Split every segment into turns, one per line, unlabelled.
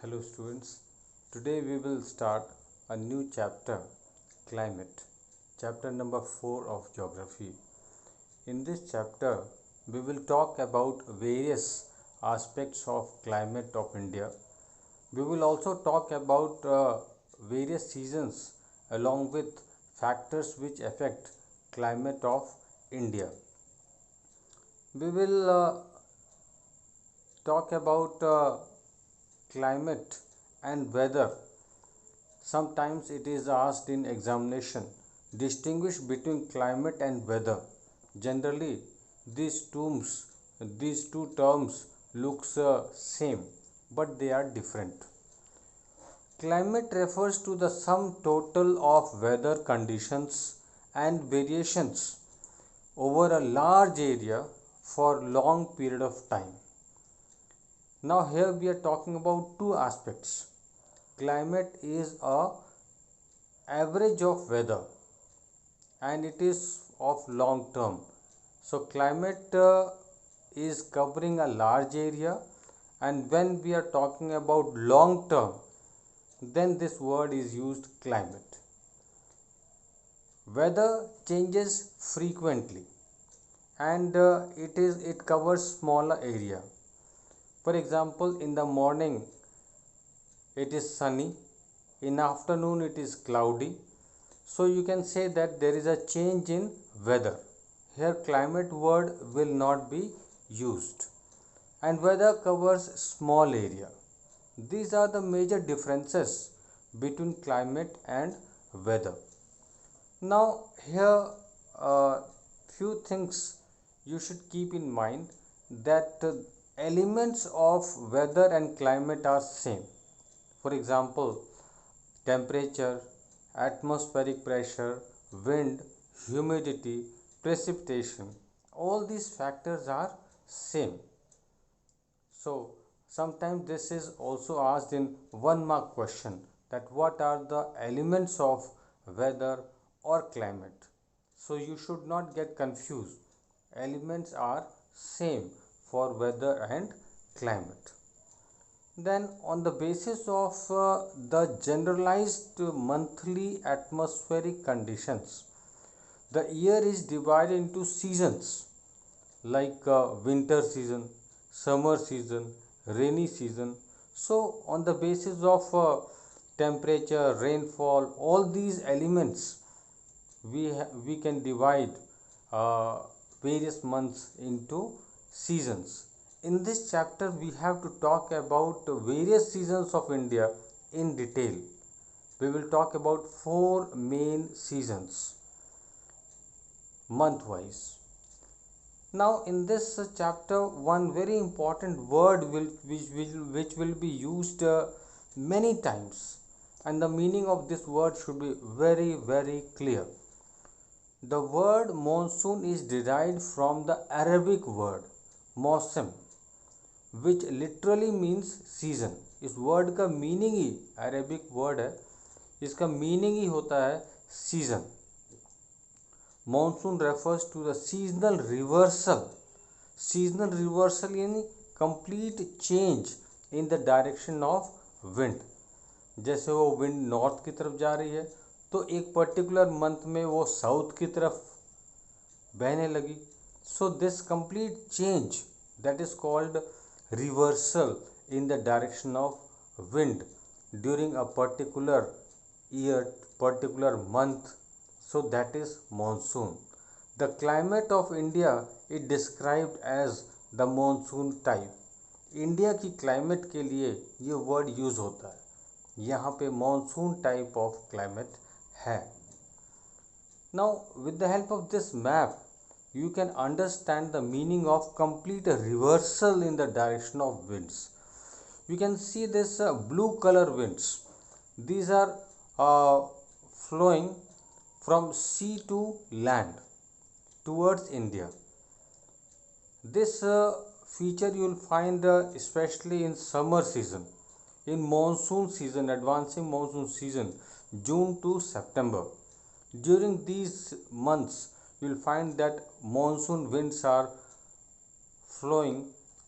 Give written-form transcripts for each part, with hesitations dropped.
Hello students, today we will start a new chapter, climate, chapter number 4 of geography. In this chapter, we will talk about various aspects of climate of India. We will also talk about various seasons along with factors which affect climate of India. We will talk about climate and weather. Sometimes it is asked in examination, distinguish between climate and weather. Generally, these two terms looks same, but they are different. Climate refers to the sum total of weather conditions and variations over a large area for long period of time. Now here we are talking about two aspects. Climate is a average of weather and it is of long term. So climate is covering a large area, and when we are talking about long term, then this word is used climate. Weather changes frequently and it covers smaller area. For example, in the morning it is sunny, in afternoon it is cloudy. So you can say that there is a change in weather. Here climate word will not be used. And weather covers small area. These are the major differences between climate and weather. Now here few things you should keep in mind, that elements of weather and climate are same. For example, temperature, atmospheric pressure, wind, humidity, precipitation, all these factors are same. So sometimes this is also asked in 1 mark question, that what are the elements of weather or climate. So you should not get confused. Elements are same for weather and climate. Then on the basis of the generalized monthly atmospheric conditions, the year is divided into seasons like winter season, summer season, rainy season. So on the basis of temperature, rainfall, all these elements, we can divide uh, various months into seasons. In this chapter, we have to talk about various seasons of India in detail. We will talk about 4 main seasons month wise. Now, in this chapter, one very important word which will be used many times, and the meaning of this word should be very clear. The word monsoon is derived from the Arabic word मौसम, which literally means season. इस word का meaning ही, Arabic word है, इसका meaning ही होता है season. Monsoon refers to the seasonal reversal. Seasonal reversal यानी complete change in the direction of wind. जैसे वो विंड नॉर्थ की तरफ जा रही है तो एक पर्टिकुलर मंथ में वो साउथ की तरफ बहने लगी. So this complete change, that is called reversal in the direction of wind during a particular year, particular month. So that is monsoon. The climate of India is described as the monsoon type. India की climate के लिए ये word use होता है. यहाँ पे monsoon type of climate है. Now with the help of this map you can understand the meaning of complete reversal in the direction of winds. You can see this blue color winds. These are flowing from sea to land towards India. This feature you will find especially in summer season. In monsoon season, advancing monsoon season, June to September. During these months, you will find that monsoon winds are flowing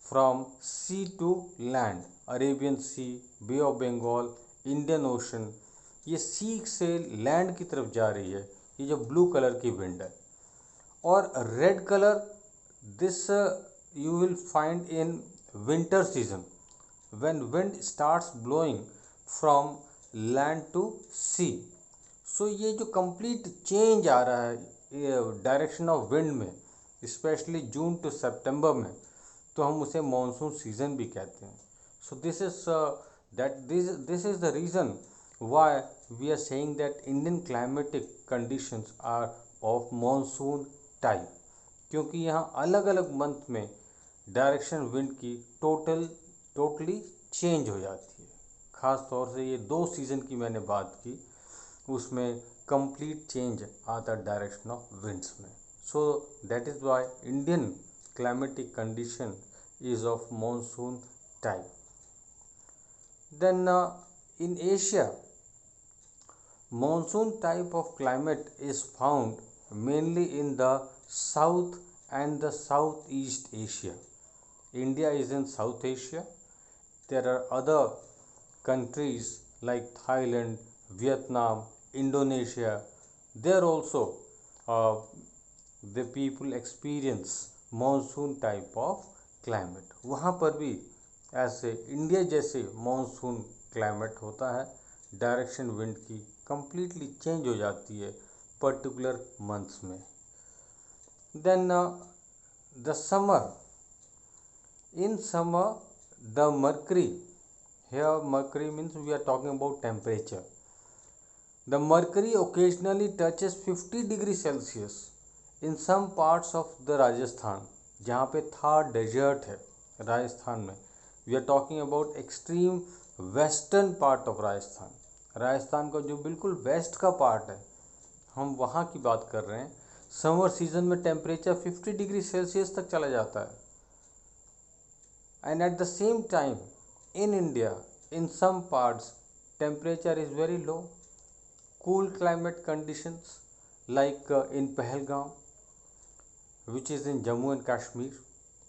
from sea to land. Arabian sea, bay of Bengal, Indian ocean, ये sea से land की तरफ जा रही है, ये जो blue colour की विंड है। और red colour, this you will find in winter season when wind starts blowing from land to sea. So ये जो complete change आ रहा है डायरेक्शन ऑफ विंड में, स्पेशली जून टू सितंबर में, तो हम उसे मानसून सीजन भी कहते हैं। So this is the reason why we are saying that Indian climatic conditions are of monsoon type, क्योंकि यहाँ अलग अलग मंथ में डायरेक्शन विंड की टोटली चेंज हो जाती है। ख़ास तौर से ये 2 सीज़न की मैंने बात की, उसमें कंप्लीट चेंज आता डायरेक्शन ऑफ विंड्स में। So that is why Indian climatic condition is of monsoon type. Then in Asia, monsoon type of climate is found mainly in the South and the Southeast Asia. India is in South Asia. There are other countries like Thailand, Vietnam, Indonesia. There also the people experience monsoon type of climate. वहाँ पर भी ऐसे India जैसे monsoon climate होता है, direction wind की completely change हो जाती है पर्टिकुलर मंथ्स में। Then the summer, in summer the mercury, here mercury means we are talking about temperature, the mercury occasionally touches 50 degree Celsius in some parts of the Rajasthan, जहाँ पे Thar desert है राजस्थान में। We are talking about extreme western part of Rajasthan, Rajasthan का जो बिल्कुल waste का part है, हम वहाँ की बात कर रहे हैं। समर सीजन में टेम्परेचर 50 डिग्री सेल्सियस तक चला जाता है। And at the same time in India in some parts temperature is very low, cool climate conditions like in Pahalgam, which is in Jammu and Kashmir,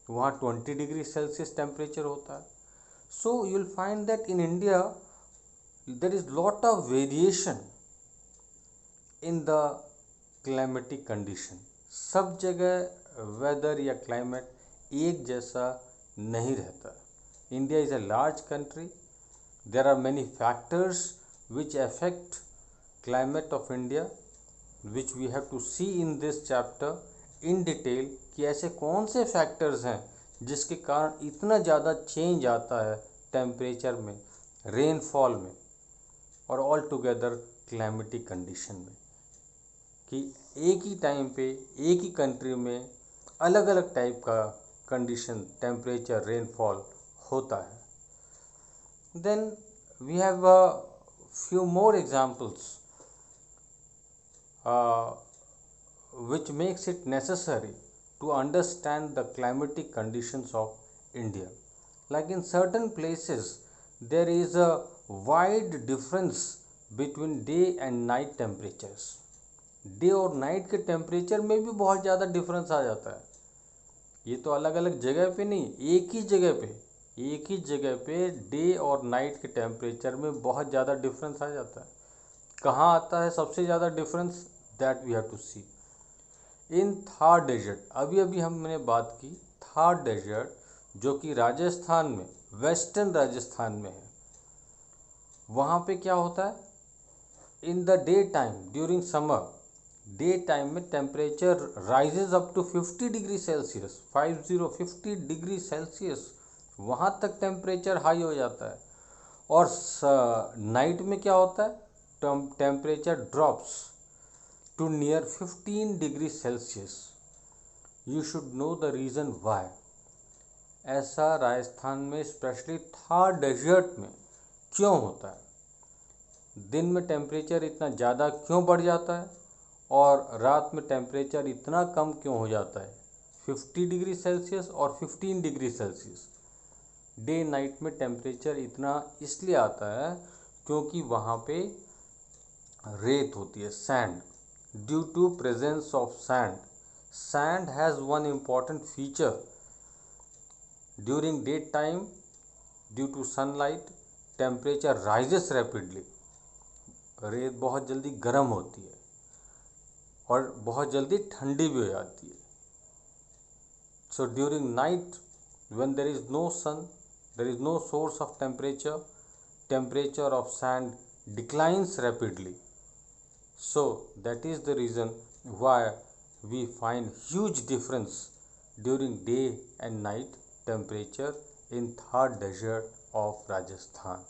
वहाँ 20 degree Celsius temperature होता है। So you will find that in India there is lot of variation in the climatic condition. सब जगह weather या climate एक जैसा नहीं रहता। India is a large country, there are many factors which affect climate of India, which we have to see in this chapter in detail, कि ऐसे कौन से फैक्टर्स हैं जिसके कारण इतना ज़्यादा चेंज आता है टेम्परेचर में, रेनफॉल में और ऑल टुगेदर क्लाइमेटिक कंडीशन में, कि एक ही टाइम पे एक ही कंट्री में अलग अलग टाइप का कंडीशन, टेम्परेचर, रेनफॉल होता है। Then we have few more examples which makes it necessary to understand the climatic conditions of India. Like in certain places, there is a wide difference between day and night temperatures. Day और night के temperature में भी बहुत ज़्यादा difference आ जाता है। ये तो अलग अलग जगह पे नहीं, एक ही जगह पे डे और नाइट के टेम्परेचर में बहुत ज़्यादा डिफरेंस आ जाता है। कहाँ आता है सबसे ज़्यादा difference? That we have to see in Thar desert. अभी हमने बात की थार डेजर्ट, जो कि राजस्थान में, वेस्टर्न राजस्थान में है। वहाँ पे क्या होता है? In the daytime during summer, daytime में temperature rises up to 50 degree Celsius, 50 degree Celsius, वहाँ तक टेम्परेचर हाई हो जाता है। और नाइट में क्या होता है? Temperature drops to near 15 degree Celsius. You should know the reason why. ऐसा राजस्थान में स्पेशली थार डेजर्ट में क्यों होता है? दिन में टेम्परेचर इतना ज़्यादा क्यों बढ़ जाता है और रात में टेम्परेचर इतना कम क्यों हो जाता है? 50 डिग्री सेल्सियस और 15 डिग्री सेल्सियस। डे नाइट में टेम्परेचर इतना इसलिए आता है क्योंकि वहाँ पे रेत होती है, sand. Due to presence of sand, sand has one important feature. During daytime, due to sunlight temperature rises rapidly, रेत बहुत जल्दी गर्म होती है और बहुत जल्दी ठंडी भी हो जाती है. So during night, when there is no sun, there is no source of temperature, temperature of sand declines rapidly. So that is the reason why we find huge difference during day and night temperature in Thar desert of Rajasthan.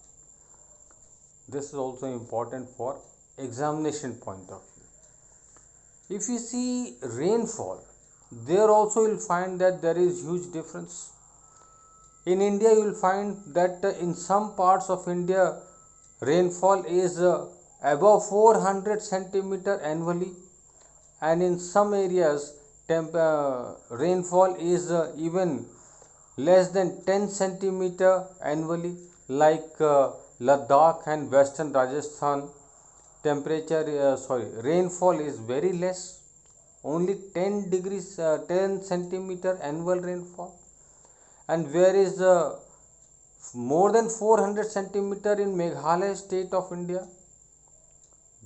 This is also important for examination point of view. If you see rainfall, there also you will find that there is huge difference. In India, you will find that in some parts of India, rainfall is above 400 centimeter annually, and in some areas, rainfall is even less than 10 centimeter annually, like Ladakh and Western Rajasthan. Rainfall is very less, only 10 centimeter annual rainfall, and where is more than 400 centimeter in Meghalaya state of India.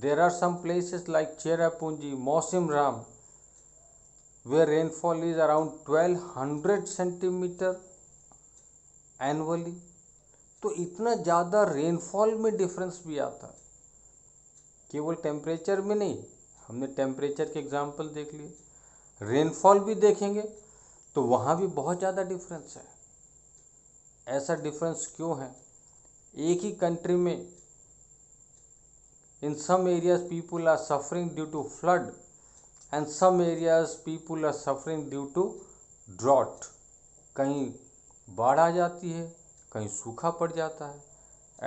There are some places like Cherrapunji, Mausim Ram, where rainfall is around 1200 centimeter annually. तो इतना ज़्यादा rainfall में difference भी आता है, केवल temperature में नहीं. हमने टेम्परेचर के एग्जाम्पल देख लिए, रेनफॉल भी देखेंगे तो वहाँ भी बहुत ज़्यादा डिफरेंस है. ऐसा डिफरेंस क्यों है? एक ही कंट्री में in some areas people are suffering due to flood and some areas people are suffering due to drought. कहीं बाढ़ आ जाती है, कहीं सूखा पड़ जाता है.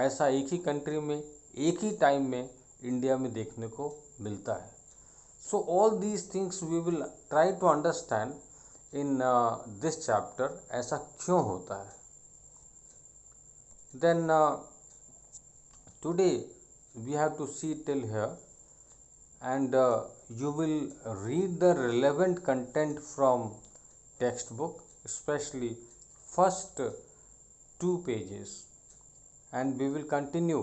ऐसा एक ही कंट्री में एक ही टाइम में इंडिया में देखने को मिलता है. So all these things we will try to understand in this chapter. ऐसा क्यों होता है? Then today we have to see till here, and you will read the relevant content from textbook, especially first 2 pages, and we will continue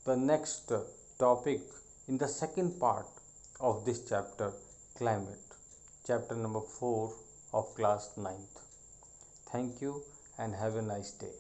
the next topic in the second part of this chapter, climate, chapter number 4 of class 9th. Thank you and have a nice day.